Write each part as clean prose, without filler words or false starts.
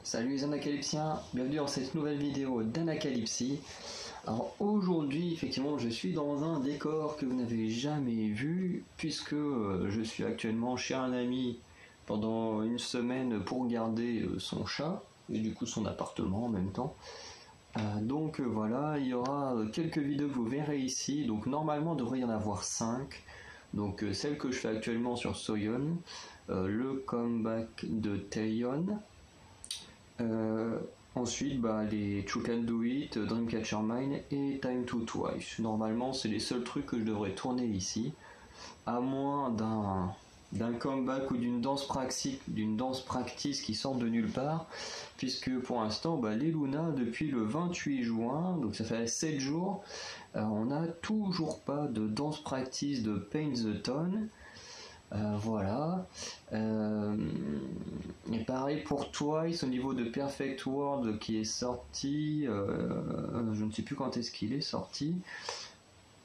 Salut les Anacalypsiens, bienvenue dans cette nouvelle vidéo d'Anacalypsie. Alors aujourd'hui, effectivement, je suis dans un décor que vous n'avez jamais vu, puisque je suis actuellement chez un ami pendant une semaine pour garder son chat, et du coup son appartement en même temps. Donc voilà, il y aura quelques vidéos que vous verrez ici, donc normalement il devrait y en avoir 5. Donc celle que je fais actuellement sur Soyeon, le comeback de Taeyeon. Ensuite, les You Can Do It, Dreamcatcher Mine et Time to Twice. Normalement, c'est les seuls trucs que je devrais tourner ici, à moins d'un comeback ou d'une danse practice qui sort de nulle part, puisque pour l'instant, les Luna, depuis le 28 juin, donc ça fait 7 jours, on n'a toujours pas de danse practice de Paint the Town. Voilà. Et pareil pour Twice au niveau de Perfect World qui est sorti, je ne sais plus quand est-ce qu'il est sorti.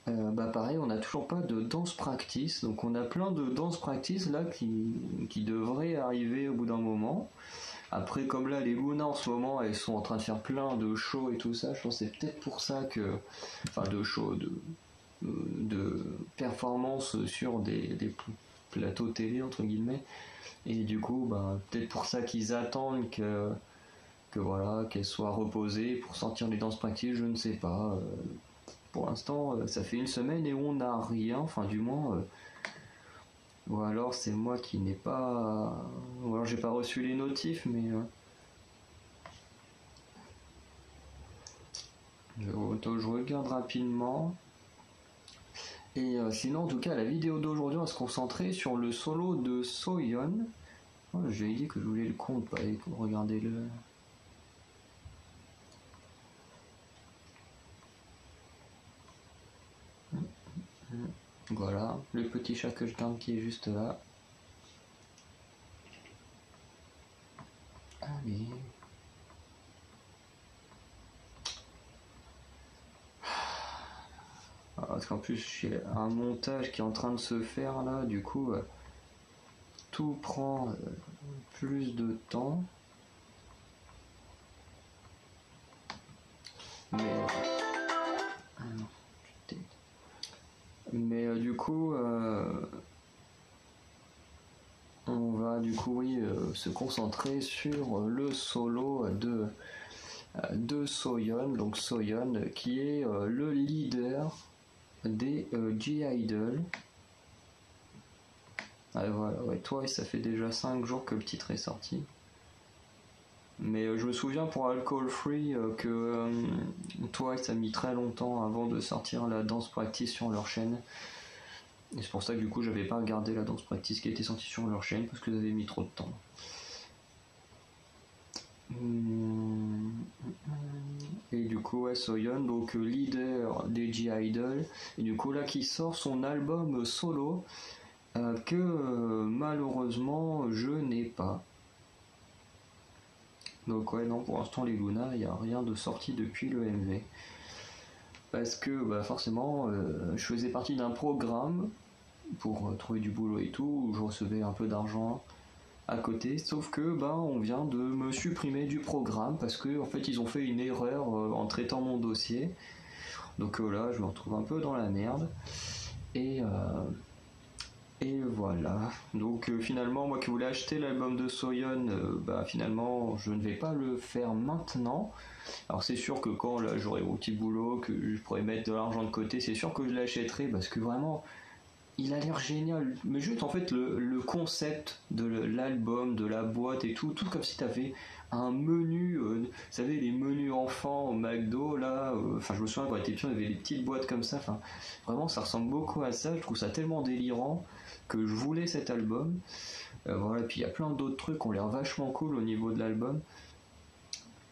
Pareil, on n'a toujours pas de dance practice, donc on a plein de dance practice là qui devraient arriver au bout d'un moment. Après, comme là les Luna en ce moment elles sont en train de faire plein de shows et tout ça, je pense que c'est peut-être pour ça que, enfin de shows, de performances sur des plateau télé entre guillemets, et du coup peut-être pour ça qu'ils attendent que voilà, qu'elle soit reposée pour sortir les danses practice, je ne sais pas. Pour l'instant ça fait une semaine et on n'a rien, enfin du moins ou alors c'est moi qui n'ai pas, ou alors j'ai pas reçu les notifs, mais je regarde rapidement. Et sinon, en tout cas, la vidéo d'aujourd'hui, on va se concentrer sur le solo de Soyeon. Oh, j'ai dit que je voulais le compte, regardez-le. Voilà, le petit chat que je garde qui est juste là. Allez. Parce qu'en plus j'ai un montage qui est en train de se faire là, du coup tout prend plus de temps. Mais du coup on va se concentrer sur le solo de Soyeon, donc Soyeon qui est le leader des G-Idol. Voilà, ouais, Twice, ça fait déjà 5 jours que le titre est sorti. Mais je me souviens pour Alcohol Free que Twice a mis très longtemps avant de sortir la dance practice sur leur chaîne. Et c'est pour ça que du coup j'avais pas regardé la dance practice qui était sortie sur leur chaîne parce que j'avais mis trop de temps. Et du coup Soyeon, donc leader des G-Idol, et du coup là qui sort son album solo que malheureusement je n'ai pas. Donc ouais, non, pour l'instant les Luna, il n'y a rien de sorti depuis le MV. Parce que forcément je faisais partie d'un programme pour trouver du boulot et tout, où je recevais un peu d'argent à côté, sauf que on vient de me supprimer du programme parce que en fait ils ont fait une erreur en traitant mon dossier. Donc là je me retrouve un peu dans la merde. Et voilà. Donc finalement moi qui voulais acheter l'album de Soyeon, finalement je ne vais pas le faire maintenant. Alors c'est sûr que quand là j'aurai mon petit boulot, que je pourrais mettre de l'argent de côté, c'est sûr que je l'achèterai parce que vraiment il a l'air génial, mais juste en fait le concept de l'album, de la boîte et tout comme si t'avais un menu, vous savez les menus enfants au McDo là, je me souviens quand j'étais petit on avait des petites boîtes comme ça, vraiment ça ressemble beaucoup à ça, je trouve ça tellement délirant que je voulais cet album. Voilà, puis il y a plein d'autres trucs qui ont l'air vachement cool au niveau de l'album.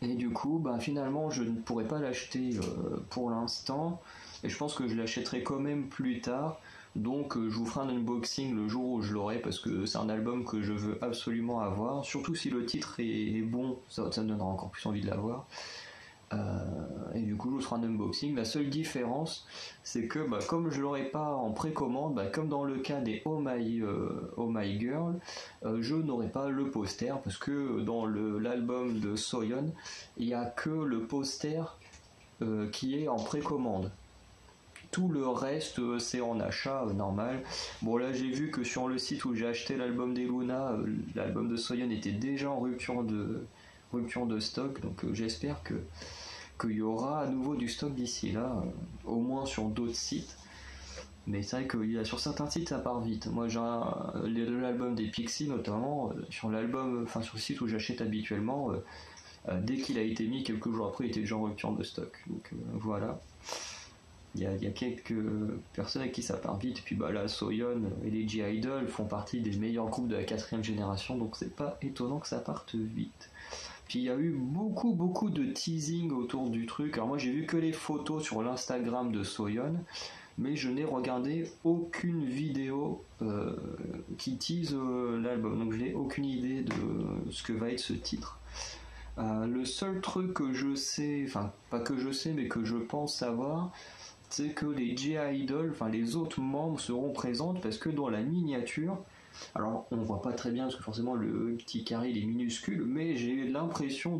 Et du coup, finalement, je ne pourrais pas l'acheter pour l'instant. Et je pense que je l'achèterai quand même plus tard. Donc je vous ferai un unboxing le jour où je l'aurai parce que c'est un album que je veux absolument avoir. Surtout si le titre est bon, ça me donnera encore plus envie de l'avoir. Et du coup je vous ferai un unboxing. La seule différence c'est que comme je l'aurai pas en précommande, comme dans le cas des Oh My Girl, je n'aurai pas le poster parce que dans l'album de Soyeon il n'y a que le poster qui est en précommande. Tout le reste c'est en achat normal. Bon là j'ai vu que sur le site où j'ai acheté l'album des Luna, l'album de Soyeon était déjà en rupture de stock, donc j'espère qu'il y aura à nouveau du stock d'ici là, au moins sur d'autres sites. Mais c'est vrai que sur certains sites ça part vite. Moi j'ai l'album des Pixies notamment, sur le site où j'achète habituellement, dès qu'il a été mis quelques jours après il était déjà en rupture de stock. Donc voilà. Il y a quelques personnes à qui ça part vite. Et puis là, Soyeon et les G-Idol font partie des meilleurs groupes de la 4ème génération, donc c'est pas étonnant que ça parte vite. Puis il y a eu beaucoup de teasing autour du truc. Alors moi j'ai vu que les photos sur l'Instagram de Soyeon, mais je n'ai regardé aucune vidéo qui tease l'album, donc je n'ai aucune idée de ce que va être ce titre. Le seul truc que je sais, enfin pas que je sais mais que je pense savoir, c'est que les G-Idol, enfin les autres membres seront présentes parce que dans la miniature, alors on voit pas très bien parce que forcément le petit carré il est minuscule, mais j'ai l'impression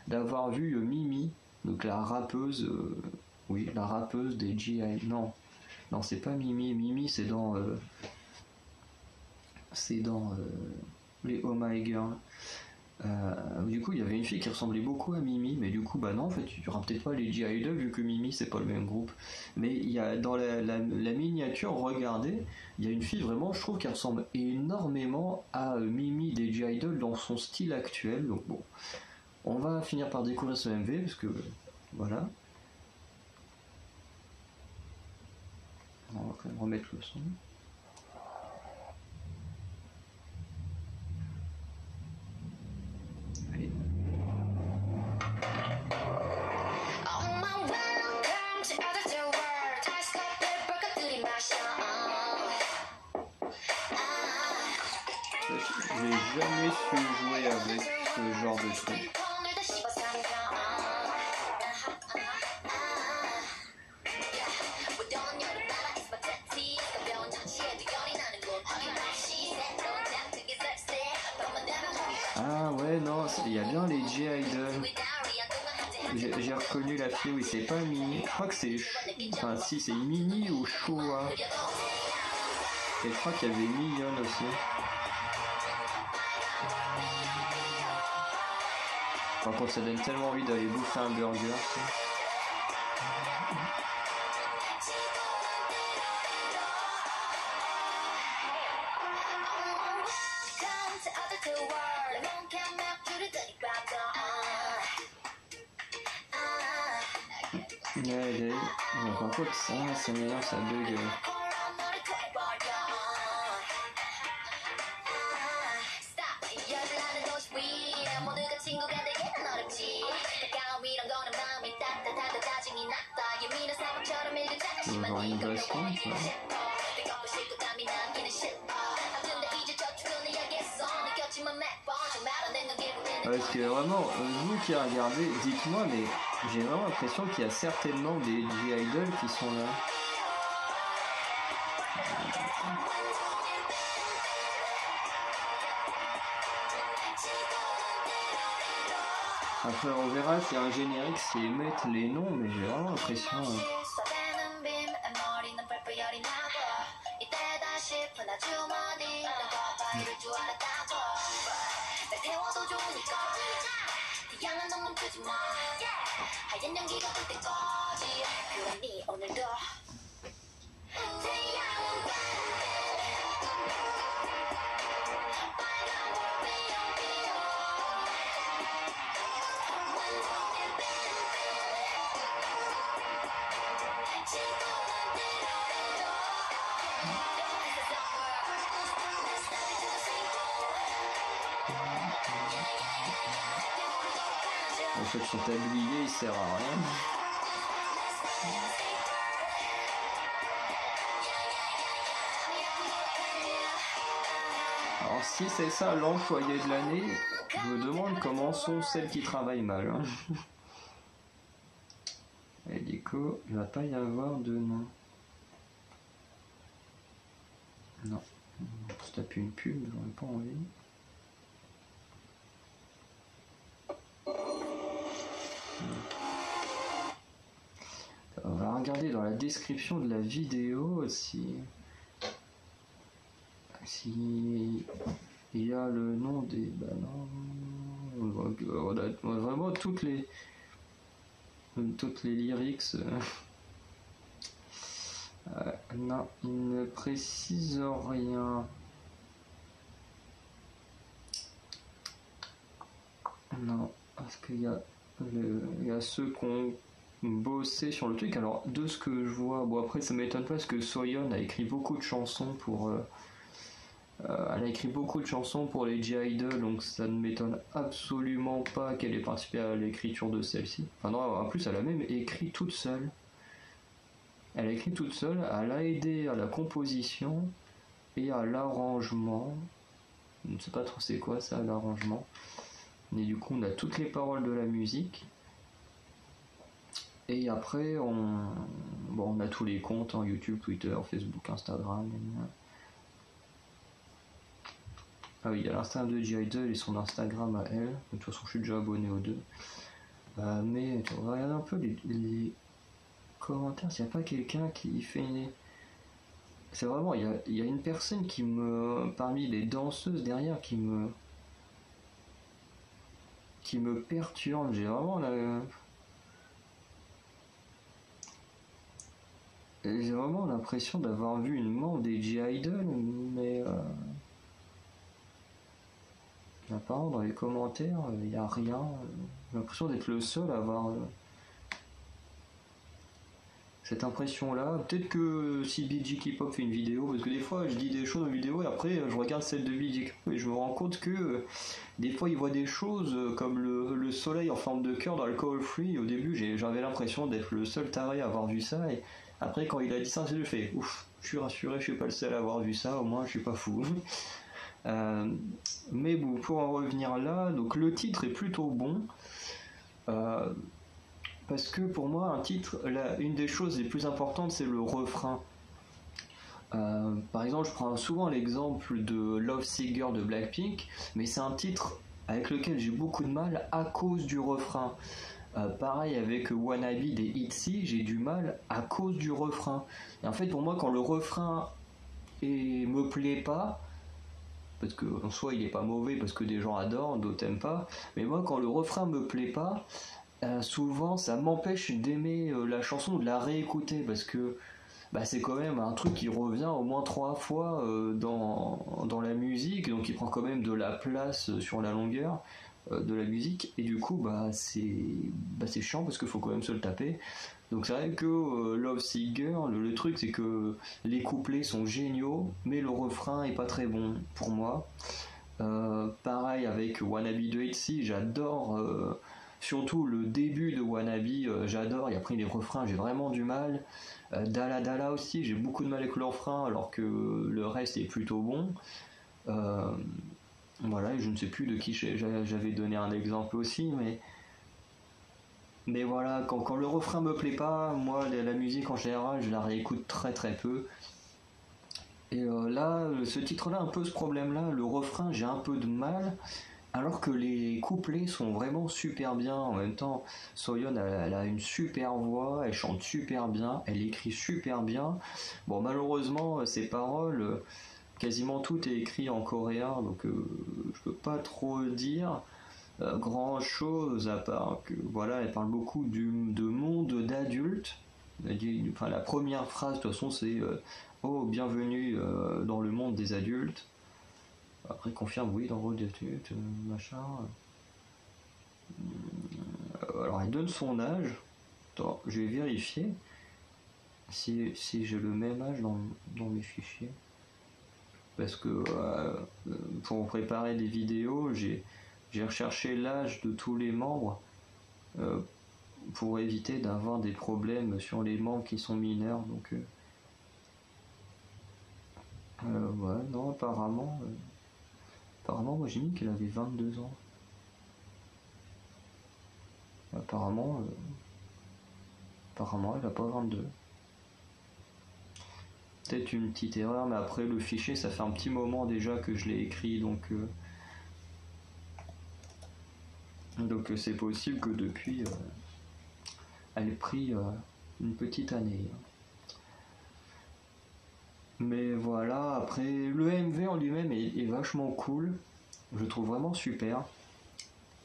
d'avoir vu Mimi, donc la rappeuse, la rappeuse des G.I. Non, c'est pas Mimi c'est dans les Oh My Girl. Du coup il y avait une fille qui ressemblait beaucoup à Mimi, mais du coup non en fait tu auras peut-être pas les G-Idol vu que Mimi c'est pas le même groupe. Mais il y a dans la miniature, regardez, il y a une fille vraiment je trouve qui ressemble énormément à Mimi des G-Idol dans son style actuel. Donc bon, on va finir par découvrir ce MV parce que voilà. On va quand même remettre le son. Allez. J'ai jamais su jouer avec ce genre de truc. Ah ouais non, il y a bien les G-Idol. J'ai reconnu la fille, oui c'est pas Mimi. Je crois que c'est... Enfin si c'est Mimi ou Showa. Et je crois qu'il y avait Million aussi. Par contre ça donne tellement envie d'aller bouffer un burger. Ça. Ouais, par contre ça, c'est meilleur, ça bug. Genre une basse compte, ouais. Parce que vraiment, vous qui regardez, dites-moi, mais j'ai vraiment l'impression qu'il y a certainement des G-Idol qui sont là. Après on verra si un générique c'est mettre les noms, mais j'ai vraiment l'impression... En fait, son tablier il sert à rien. Alors si c'est ça l'employé de l'année, je me demande comment sont celles qui travaillent mal. Hein. coup, il va pas y avoir de nom. Non. On se taper une pub, j'en ai pas envie. On va regarder dans la description de la vidéo si il y a le nom des... Bah non, on a vraiment toutes les lyrics. Non, il ne précise rien. Non, parce qu'il y a ceux qui ont bossé sur le truc. Alors, de ce que je vois, bon après ça m'étonne pas parce que Soyeon a écrit beaucoup de chansons pour... elle a écrit beaucoup de chansons pour les G-Idol, donc ça ne m'étonne absolument pas qu'elle ait participé à l'écriture de celle-ci. Enfin non, en plus elle a même écrit toute seule. Elle a écrit toute seule, elle a aidé à la composition et à l'arrangement. Je ne sais pas trop c'est quoi ça, l'arrangement. Mais du coup on a toutes les paroles de la musique. Et après on a tous les comptes, hein, YouTube, Twitter, Facebook, Instagram. Ah oui, il y a l'Instagram de G-Idol et son Instagram à elle. De toute façon, je suis déjà abonné aux deux. Mais on va regarder un peu les commentaires. S'il n'y a pas quelqu'un qui fait une... C'est vraiment, il y a une personne qui me... Parmi les danseuses derrière qui me perturbe. J'ai vraiment J'ai vraiment l'impression d'avoir vu une membre des G-Idol, mais... Apparemment dans les commentaires, il n'y a rien. J'ai l'impression d'être le seul à avoir cette impression-là. Peut-être que si BG K-pop fait une vidéo, parce que des fois je dis des choses en vidéo et après je regarde celle de BG K-pop et je me rends compte que des fois il voit des choses comme le soleil en forme de cœur dans Alcohol Free. Au début j'avais l'impression d'être le seul taré à avoir vu ça et après quand il a dit ça, je fais ouf, je suis rassuré, je suis pas le seul à avoir vu ça, au moins je suis pas fou. Mais bon, pour en revenir là, donc le titre est plutôt bon parce que pour moi un titre, une des choses les plus importantes c'est le refrain. Par exemple, je prends souvent l'exemple de Love Singer de Blackpink, mais c'est un titre avec lequel j'ai beaucoup de mal à cause du refrain. Pareil avec Wannabe des ITZY, j'ai du mal à cause du refrain. Et en fait, pour moi, quand le refrain me plaît pas, parce que en soi il est pas mauvais parce que des gens adorent, d'autres aiment pas, mais moi quand le refrain me plaît pas, souvent ça m'empêche d'aimer la chanson ou de la réécouter parce que c'est quand même un truc qui revient au moins 3 fois dans la musique, donc il prend quand même de la place sur la longueur de la musique et du coup c'est chiant parce qu'il faut quand même se le taper. Donc c'est vrai que Love Singer, le truc c'est que les couplets sont géniaux, mais le refrain est pas très bon pour moi. Pareil avec Wannabe de ITZY, j'adore surtout le début de Wannabe, j'adore, et après les refrains j'ai vraiment du mal. Dala Dala aussi, j'ai beaucoup de mal avec le refrain alors que le reste est plutôt bon. Voilà, et je ne sais plus de qui j'avais donné un exemple aussi, mais voilà, quand le refrain me plaît pas, moi la musique en général je la réécoute très très peu. Et là, ce titre-là, un peu ce problème-là, le refrain j'ai un peu de mal, alors que les couplets sont vraiment super bien. En même temps, Soyeon elle a une super voix, elle chante super bien, elle écrit super bien. Bon, malheureusement, ses paroles, quasiment tout est écrit en coréen, donc je peux pas trop dire grand chose à part que voilà, elle parle beaucoup de monde d'adultes. Enfin, la première phrase de toute façon c'est oh bienvenue dans le monde des adultes. Après confirme oui dans le rôle d'adulte machin. Alors elle donne son âge. Attends, je vais vérifier si j'ai le même âge dans mes fichiers. Parce que pour préparer des vidéos, j'ai recherché l'âge de tous les membres pour éviter d'avoir des problèmes sur les membres qui sont mineurs. Donc, ouais, non, apparemment, moi j'ai mis qu'elle avait 22 ans. Apparemment, apparemment elle n'a pas 22. Peut-être une petite erreur, mais après le fichier ça fait un petit moment déjà que je l'ai écrit, donc c'est possible que depuis elle ait pris une petite année. Mais voilà, après le MV en lui-même est vachement cool, je le trouve vraiment super.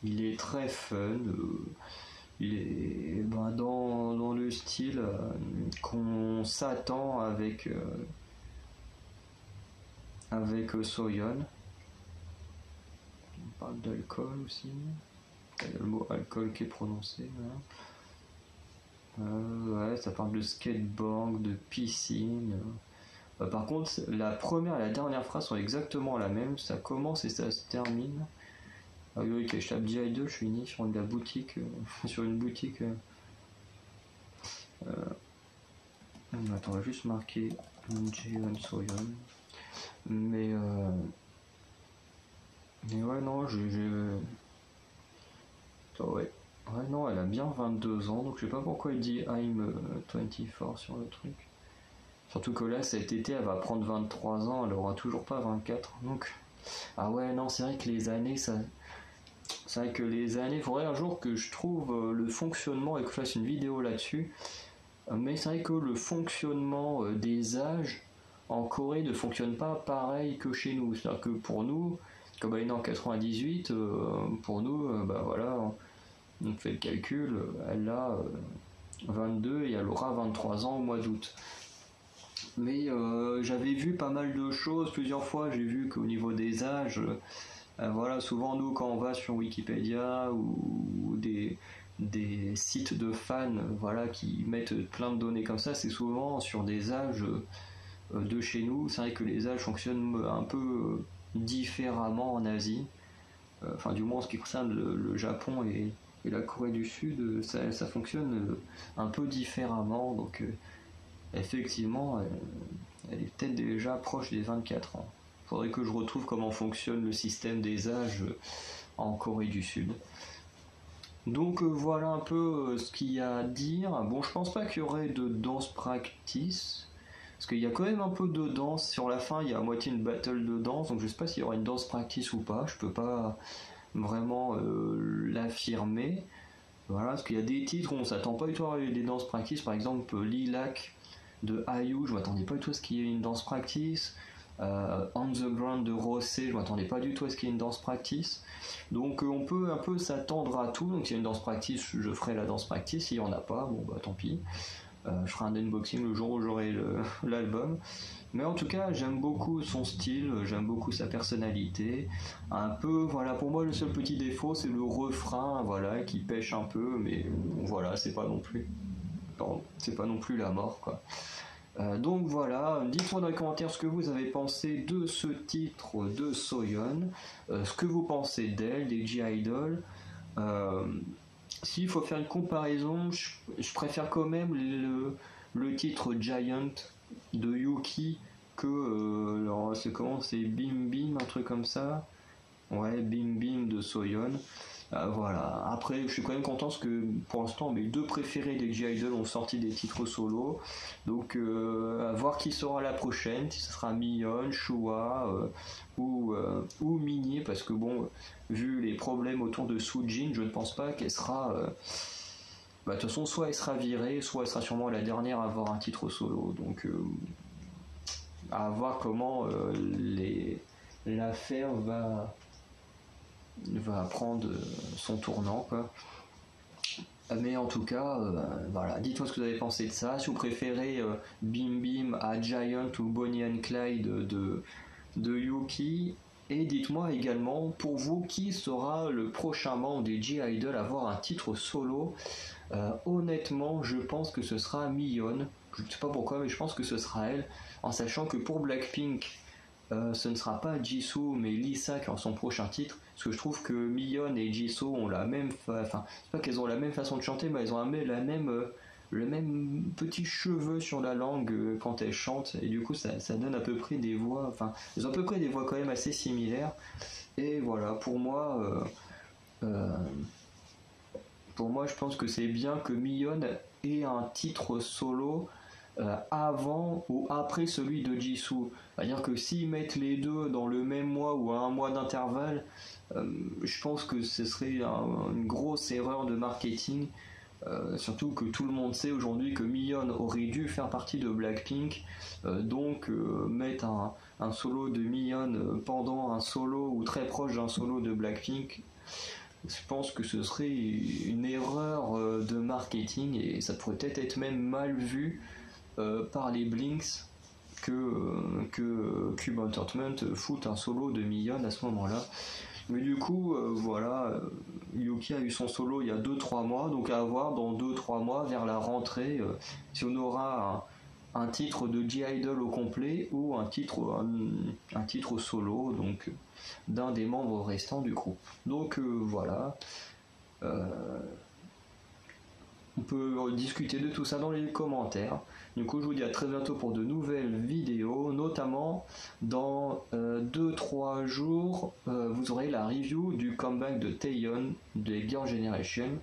Il est très fun, il est dans le style qu'on s'attend avec Soyeon. On parle d'alcool aussi. Il y a le mot alcool qui est prononcé. Ouais, ça parle de skateboard, de piscine. Par contre, la première et la dernière phrase sont exactement la même. Ça commence et ça se termine. Ah oui, ok, je tape G2, je finis sur la boutique. Sur une boutique. Attends, on va juste marquer Jeon Soyeon. Mais ouais, non, Attends, ouais. Ouais, non, elle a bien 22 ans, donc je sais pas pourquoi elle dit I'm 24 sur le truc. Surtout que là, cet été, elle va prendre 23 ans, elle aura toujours pas 24. Donc, ah ouais, non, c'est vrai que les années, ça. C'est vrai que les années, il faudrait un jour que je trouve le fonctionnement et que je fasse une vidéo là-dessus. Mais c'est vrai que le fonctionnement des âges en Corée ne fonctionne pas pareil que chez nous. C'est-à-dire que pour nous, comme elle est née en 98, pour nous, voilà, on fait le calcul, elle a 22 et elle aura 23 ans au mois d'août. Mais j'avais vu pas mal de choses plusieurs fois. J'ai vu qu'au niveau des âges, voilà, souvent nous quand on va sur Wikipédia ou des sites de fans, voilà, qui mettent plein de données comme ça, c'est souvent sur des âges de chez nous. C'est vrai que les âges fonctionnent un peu différemment en Asie. Enfin, du moins en ce qui concerne le Japon et la Corée du Sud, ça fonctionne un peu différemment. Donc effectivement, elle est peut-être déjà proche des 24 ans. Faudrait que je retrouve comment fonctionne le système des âges en Corée du Sud. Donc voilà un peu ce qu'il y a à dire. Bon, je pense pas qu'il y aurait de danse practice, parce qu'il y a quand même un peu de danse sur la fin. Il y a à moitié une battle de danse, donc je sais pas s'il y aura une danse practice ou pas. Je peux pas vraiment l'affirmer. Voilà, parce qu'il y a des titres où on s'attend pas du tout à des danses practice. Par exemple, Lilac de IU, je m'attendais pas du tout à ce qu'il y ait une danse practice. On the Ground de Rosé, je m'attendais pas du tout à ce qu'il y ait une danse practice. Donc on peut un peu s'attendre à tout. Donc s'il y a une danse practice, je ferai la danse practice. S'il y en a pas, bon bah tant pis. Je ferai un unboxing le jour où j'aurai l'album. Mais en tout cas, j'aime beaucoup son style, j'aime beaucoup sa personnalité. Un peu, voilà, pour moi le seul petit défaut, c'est le refrain, voilà, qui pêche un peu, mais voilà, c'est pas non plus la mort, quoi. Donc voilà, dites-moi dans les commentaires ce que vous avez pensé de ce titre de Soyeon, ce que vous pensez d'elle, des G-Idol. S'il faut faire une comparaison, je préfère quand même le titre Giant de Yuki que alors c'est comment, c'est Bim Bim, un truc comme ça. Ouais, Bim Bim de Soyeon. Voilà. Après, je suis quand même content parce que pour l'instant, mes deux préférés des G-Idol ont sorti des titres solo. Donc, à voir qui sera la prochaine, si ce sera Miyeon, Shua ou Minnie, parce que bon, vu les problèmes autour de Soojin, je ne pense pas qu'elle sera. De toute façon, soit elle sera virée, soit elle sera sûrement la dernière à avoir un titre solo. Donc, à voir comment l'affaire va prendre son tournant, quoi. Mais en tout cas, voilà, dites-moi ce que vous avez pensé de ça. Si vous préférez Bim Bim à Giant ou Bonnie and Clyde de Yuki. Et dites-moi également, pour vous, qui sera le prochain membre des G-Idol à avoir un titre solo. Honnêtement, je pense que ce sera Miyeon. Je ne sais pas pourquoi, mais je pense que ce sera elle. En sachant que pour Blackpink, ce ne sera pas Jisoo mais Lisa qui aura son prochain titre, parce que je trouve que Miyeon et Jisoo ont la même enfin c'est pas qu'elles ont la même façon de chanter, mais elles ont le même petit cheveu sur la langue quand elles chantent, et du coup ça donne à peu près des voix, enfin elles ont à peu près des voix quand même assez similaires. Et voilà, pour moi je pense que c'est bien que Miyeon ait un titre solo avant ou après celui de Jisoo. C'est-à-dire que s'ils mettent les deux dans le même mois ou à un mois d'intervalle, je pense que ce serait une grosse erreur de marketing. Surtout que tout le monde sait aujourd'hui que Miyeon aurait dû faire partie de Blackpink, donc mettre un solo de Miyeon pendant un solo ou très proche d'un solo de Blackpink, je pense que ce serait une erreur de marketing et ça pourrait peut-être être même mal vu par les Blinks que Cube Entertainment fout un solo de Miyeon à ce moment-là. Mais du coup, voilà, Yuki a eu son solo il y a 2-3 mois, donc à voir dans 2-3 mois, vers la rentrée, si on aura un titre de G-Idol au complet ou un titre solo, donc d'un des membres restants du groupe. Donc voilà. On peut discuter de tout ça dans les commentaires. Du coup, je vous dis à très bientôt pour de nouvelles vidéos, notamment dans 2-3 jours, vous aurez la review du comeback de Taeyeon des Girl Generation,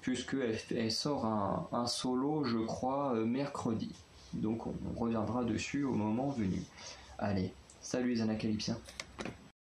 puisqu'elle sort un solo, je crois, mercredi. Donc on reviendra dessus au moment venu. Allez, salut les Anacalypsiens.